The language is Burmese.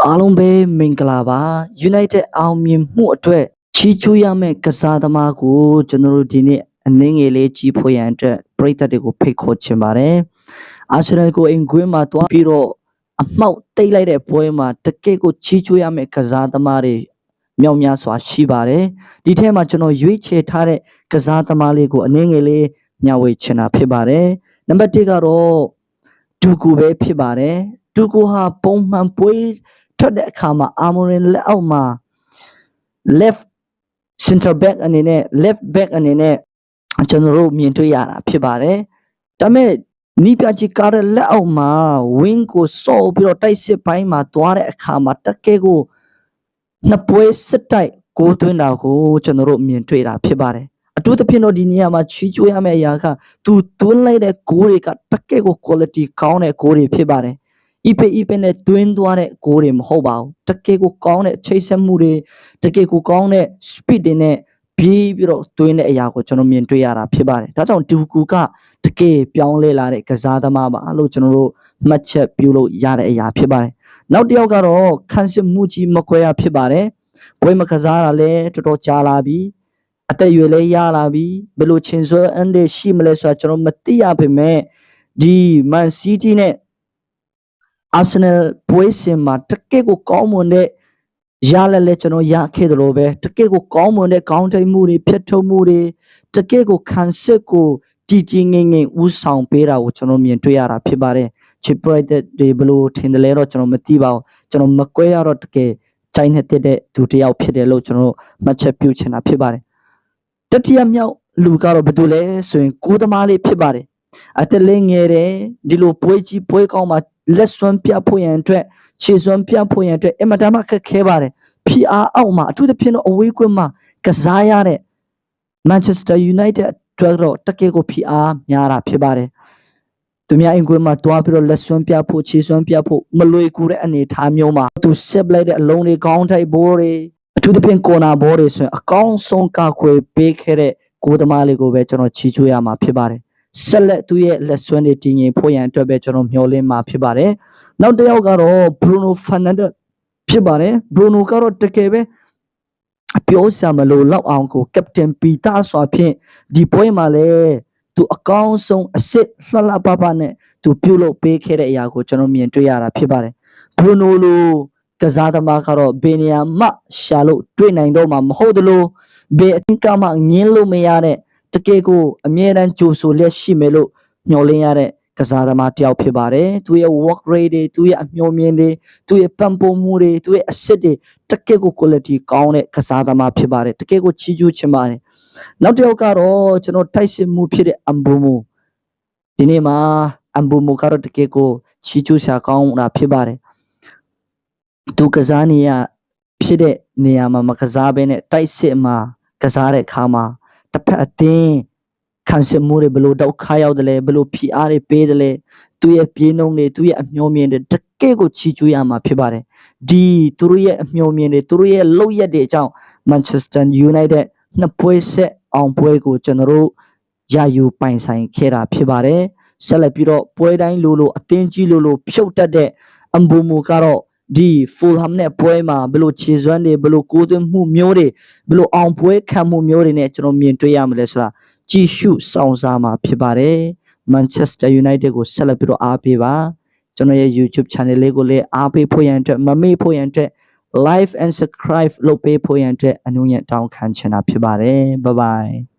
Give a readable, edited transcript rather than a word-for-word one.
အားလုံးပဲမင်္ဂလာပါ United အောင်မြင်မှုအတွက်ချီးကျူးရမယ့်ကစားသမားကိုကျွန်တော်တို့ဒီနေ့အနည်းငယ်လေးကြီးဖွယ်ရန်အတွက်ပရိသတ်တွေကိုဖိတ်ခေါ်ချင်ပါတယ်အာဆင်နယ်ကိုအင်ကွင်းမှာတွားပြီးတော့အမှောက်တိတ်လိုက်တဲ့ပွဲမှာတကယ့်ကိုချီးကျူးရမယ့်ကစားသမားတွေမြောက်များစွာရှိပါတယ်ဒီထဲမှာကျွန်တော်ရွေးချယ်ထားတဲ့ကစားသမားလေးကိုအနည်းငယ်လေးမျှဝေချင်တာဖြစ်ပါတယ်နံပါတ်1ကတော့ဒူကူပဲဖြစ်ပါတယ်ဒူကူဟာပုံမှန်ပွဲထွက်တဲ့အခါမှာအာမိုရင်လက်အောက်မှာ left center back အနေနဲ့ left back အနေနဲ့ကျွန်တော်တို့မြင်တွေ့ရတာဖြစ်ပါတယ်ဒါပေမဲ့နီးပြချီကားတဲ့လက်အောက်မှာ wing ကိုစော့ပြီးတော့တိုက်စစ်ပိုင်းမှာသွားတဲ့အခါမှာတကယ်ကိုနှစ်ပွဲစစ်တိုက်ကိုသွင်းတာကိုကျွန်တော်တို့မြင်တွေ့တာဖြစ်ပါတယ်အထူးသဖြင့်တော့ဒီနေရာမှာချီးကျူးရမယ့်အရာကသူသွင်းလိုက်တဲ့ဂိုးတွေကတကယ်ကို quality ကောင်းတဲ့ဂိုးတွေဖြစ်ပါတယ်ipe နဲ့တွင်းသွားတဲ့ဂိုးတွေမဟုတ်ပါဘူးတကယ်ကိုကောင်းတဲ့ချိတ်ဆက်မှုတွေတကယ်ကိုကောင်းတဲ့ speed တွေနဲ့ပြေးပြီးတော့တွင်းတဲ့အရာကိုကျွန်တော်မြင်တွေ့ရတာဖြစ်ပါတယ်ဒါကြောင့်ဒူကူကတကယ်ပြောင်းလဲလာတဲ့ကစားသမားပါလို့ကျွန်တော်တို့မှတ်ချက်ပြုလို့ရတဲ့အရာဖြစ်ပါတယ်နောက်တစ်ယောက်ကတော့ခန်းစစ်မှုကြီးမကွဲရဖြစ်ပါတယ်ပွဲမကစားတာလည်းတော်တော်ကြာလာပြီအသက်အရွယ်လည်းရလာပြီဘယ်လိုချင်းစွဲအန်ဒေရှိမလဲဆိုတာကျွန်တော်မသိရပေမဲ့ဒီ Man City နဲ့Arsenal ပွဲစဉ်မှာတကယ့်ကိုကောင်းမွန်တဲ့ရလက်လက်ကျွန်တော်ရခဲ့တယ်လို့ပဲတကယ့်ကိုကောင်းမွန်တဲ့ခေါင်းထိပ်မှုတွေဖြတ်ထုတ်မှုတွေတကယ့်ကိုခံစစ်ကိုတည်တည်ငြိမ်ငြိမ်ဥဆောင်ပေးတာကိုကျွန်တော်မြင်တွေ့ရတာဖြစ်ပါတယ်ချစ်ပရိုက်တဲ့တွေဘလို့ထင်တယ်လဲတော့ကျွန်တော်မသိပါဘူးကျွန်တော်မကွဲရတော့တကယ်ချိုင်းတဲ့သူတယောက်ဖြစ်တယ်လို့ကျွန်တော်မှတ်ချက်ပြုချင်တာဖြစ်ပါတယ်တတိယမြောက်လူကတော့ဘယ်သူလဲဆိုရင်ကိုသမားလေးဖြစ်ပါတယ်အတလေးငယ်တယ်ဒီလိုပွဲကြီးပွဲကောင်းမှာလက်စွမ်းပြဖို့ရန်အတွက်ခြေစွမ်းပြဖို့ရန်အတွက်အမတမခက်ခဲပါတယ် PR အောက်မှာအထူးသဖြင့်တော့အဝေးကွင်းမှာကစားရတဲ့ Manchester United အတွက်တော့တကယ်ကို PR များတာဖြစ်ပါတယ်သူများအင်ကွင်းမှာတွားပြီးတော့လက်စွမ်းပြဖို့ခြေစွမ်းပြဖို့မလွယ်ကူတဲ့အနေအထားမျိုးမှာသူဆက်လိုက်တဲ့အလုံးတွေခေါင်းထိုက်ဘိုးတွေအထူးသဖြင့်ကော်နာဘောတွေဆိုရင်အကောင်းဆုံးကာကွယ်ပေးခဲ့တဲ့ကိုသမားလေးကိုပဲကျွန်တော်ချီးကျူးရမှာဖြစ်ပါတယ်ဆက်လက်သူရဲ့လက်စွမ်းတွေတည်ငြိမ်ဖို့ရန်အတွက်ပဲကျွန်တော်မျှော်လင့်မှာဖြစ်ပါတယ်နောက်တစ်ယောက်ကတော့ Bruno Fernandes ဖြစ်ပါတယ် Bruno ကတော့တကယ်ပဲပြောစရာမလိုလောက်အောင်ကို Captain Peter စွာဖြင့်ဒီပွဲမှာလည်းသူအကောင်းဆုံးအစ်စ်လှလှပပနဲ့သူပြုလုပ်ပေးခဲ့တဲ့အရာကိုကျွန်တော်မြင်တွေ့ရတာဖြစ်ပါတယ် Bruno လိုကစားသမားကတော့ဘယ်နေရာမှရှာလို့တွေ့နိုင်တော့မှာမဟုတ်သလိုဘယ်အသင်းကမှငင်းလို့မရတဲ့တကယ်ကိုအမြဲတမ်းကြိုဆိုလက်ရှိမယ်လို့မျှော်လင့်ရတဲ့ကစားသမားတစ်ယောက်ဖြစ်ပါတယ်သူရဲ့ work rate တွေသူရဲ့အမျှော်မြင်တွေသူရဲ့ပံ့ပိုးမှုတွေသူရဲ့အစစ်တွေတကယ်ကို quality ကောင်းတဲ့ကစားသမားဖြစ်ပါတယ်တကယ်ကိုချီးကျူးချင်ပါတယ်နောက်တစ်ယောက်ကတော့ကျွန်တော်တိုက်စစ်မှုဖြစ်တဲ့အမ်ဘူမူဒီနေ့မှာအမ်ဘူမူကတော့တကယ်ကိုချီးကျူးစရာကောင်းတာဖြစ်ပါတယ်သူကစားနေရဖြစ်တဲ့နေရာမှာမကစားဘဲနဲ့တိုက်စစ်မှာကစားတဲ့အခါမှာတစ်ဖက်အသင်းခံစစ်မှုတွေဘလို့ဒုက္ခရောက်တယ်လဲဘလို့ PR တွေပေးတယ်လဲသူရဲ့ပြေးနှုံးတွေသူရဲ့အမျှော်မြင်တွေတကယ်ကိုချီးကျူးရမှာဖြစ်ပါတယ်ဒီသူတို့ရဲ့အမျှော်မြင်တွေသူတို့ရဲ့လုပ်ရက်တွေအကြောင်း Manchester United နှစ်ပွဲဆက်အောင်ပွဲကိုကျွန်တော်တို့ရယူပိုင်ဆိုင်ခဲ့တာဖြစ်ပါတယ်ဆက်လက်ပြီးတော့ပွဲတိုင်းလိုအသင်းကြီးလိုဖြုတ်တတ်တဲ့အမ်ဘူမူကတော့ဒီ Fulham နဲ့ပွဲမှာဘလို့ခြေစွမ်းတွေဘလို့ကိုးသွင်းမှုမျိုးတွေဘလို့အောင်ပွဲခံမှုမျိုးတွေနဲ့ကျွန်တော်မြင်တွေ့ရမလဲဆိုတာကြည့်ရှုစောင့်စားမှာဖြစ်ပါတယ် Manchester United ကိုဆက်လက်ပြီးတော့အားပေးပါကျွန်တော်ရဲ့ YouTube channel လေးကိုလည်းအားပေးဖို့ရန်အတွက်မမေ့ဖို့ရန်အတွက် like and subscribe လုပ်ပေးဖို့ရန်အတွက်အနူးညံ့တောင်းခံချင်တာဖြစ်ပါတယ် bye bye